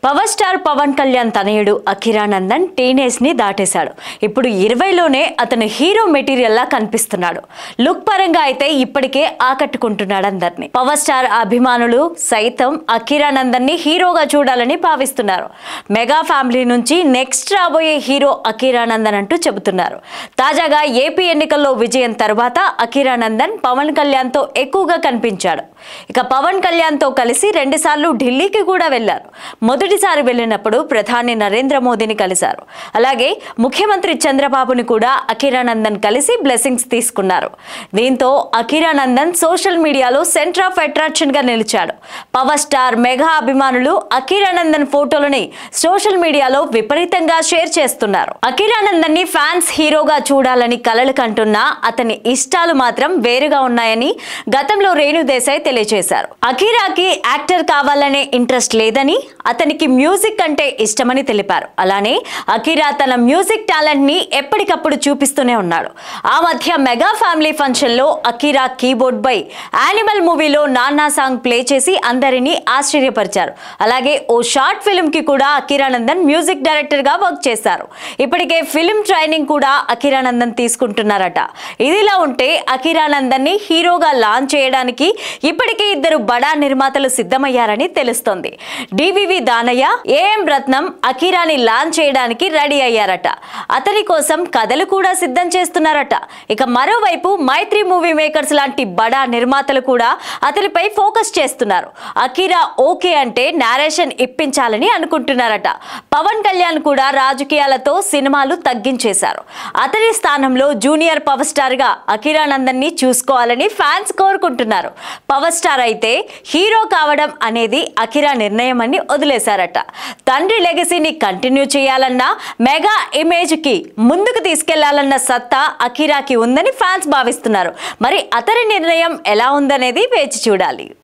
Power star Pawan Kalyan తనయుడు Akiranandan teenage ని దాటేశాడు. ఇప్పుడు 20లోనే అతను హీరో మెటీరియల్ లా కనిపిస్తున్నాడు. లుక్ పరంగా అయితే ఇప్పటికే ఆకట్టుకుంటున్నాడు అందరినీ. పవర్ స్టార్ అభిమానులు సైతం అఖిరానందన్ ని హీరోగా చూడాలని భావిస్తున్నారు. మెగా ఫ్యామిలీ నుంచి నెక్స్ట్ రాబోయే హీరో అఖిరానందన్ అంటూ చెబుతున్నారు. తాజాగా ఏపీ ఎన్నికల్లో విజయం తర్వాత అఖిరానందన్ పవన్ కళ్యాణ్ తో ఎక్కువగా కనిపించాడు. ఇక పవన్ కళ్యాణ్ తో కలిసి 2 సార్లు ఢిల్లీకి కూడా వెళ్లారు. మొదటిసారి వెళ్ళినప్పుడు ప్రధాని నరేంద్ర మోదీని కలిశారు. అలాగే ముఖ్యమంత్రి చంద్రబాబుని కూడా అఖిరానందన్ కలిసి బ్లెస్సింగ్స్ తీసుకున్నారు. దీంతో అఖిరానందన్ సోషల్ మీడియాలో సెంటర్ ఆఫ్ అట్రాక్షన్ గా నిలిచాడు. పవర్ స్టార్ మెగా అభిమానులు అఖిరానందన్ ఫోటోలని సోషల్ మీడియాలో విపరీతంగా షేర్ చేస్తున్నారు. అఖిరానందన్ ని ఫ్యాన్స్ హీరోగా చూడాలని కలలు కంటున్నా అతని ఇష్టాలు మాత్రం వేరుగా ఉన్నాయని గతంలో రేణు దేశాయ్ తెలియజేశారు. అఖిరాకి యాక్టర్ కావాలనే ఇంట్రెస్ట్ లేదని, అతనికి మ్యూజిక్ అంటే ఇష్టమని తెలిపారు. అలానే అఖిరా తన మ్యూజిక్ టాలెంట్ ని ఎప్పటికప్పుడు చూపిస్తూనే ఉన్నాడు. ఆ మధ్య మెగా ఫ్యామిలీ ఫంక్షన్ లో అఖిరా కీబోర్డ్ బై యానిమల్ మూవీలో నాన్నా సాంగ్ ప్లే చేసి అందరినీ ఆశ్చర్యపరిచారు. అలాగే ఓ షార్ట్ ఫిల్మ్ కి కూడా అఖిరానందన్ మ్యూజిక్ డైరెక్టర్ గా వర్క్ చేశారు. ఇప్పటికే ఫిల్మ్ ట్రైనింగ్ కూడా అఖిరానందన్ తీసుకుంటున్నారట. ఇదిలా ఉంటే అఖిరానందన్ ని హీరోగా లాంచ్ చేయడానికి ఇప్పటికే 2 బడా నిర్మాతలు సిద్ధమయ్యారని తెలుస్తోంది. డివివి దానయ్య, ఏఎం రత్నం అఖిరాని లాంచ్ చేయడానికి రెడీ అయ్యారట. అతని కోసం కథలు కూడా సిద్ధం చేస్తున్నారట. ఇక మరోవైపు మైత్రి మూవీ మేకర్స్ లాంటి బడా నిర్మాతలు కూడా అతనిపై ఫోకస్ చేస్తున్నారు. అఖిరా ఓకే అంటే నేరేషన్ ఇప్పించాలని అనుకుంటున్నారట. పవన్ కళ్యాణ్ కూడా రాజకీయాలతో సినిమాలు తగ్గించేశారు. అతని స్థానంలో జూనియర్ పవర్ స్టార్ గా అఖిరానందన్ ని చూసుకోవాలని ఫ్యాన్స్ కోరుకుంటున్నారు. పవర్ స్టార్ అయితే హీరో కావడం అనేది అఖిరా నిర్ణయం అని వదిలేశారట. తండ్రి లెగసీని కంటిన్యూ చేయాలన్నా, మెగా ఇమేజ్ కి ముందుకు తీసుకెళ్లాలన్న సత్తా అఖిరాకి ఉందని ఫ్యాన్స్ భావిస్తున్నారు. మరి అతని నిర్ణయం ఎలా ఉందనేది వేచి చూడాలి.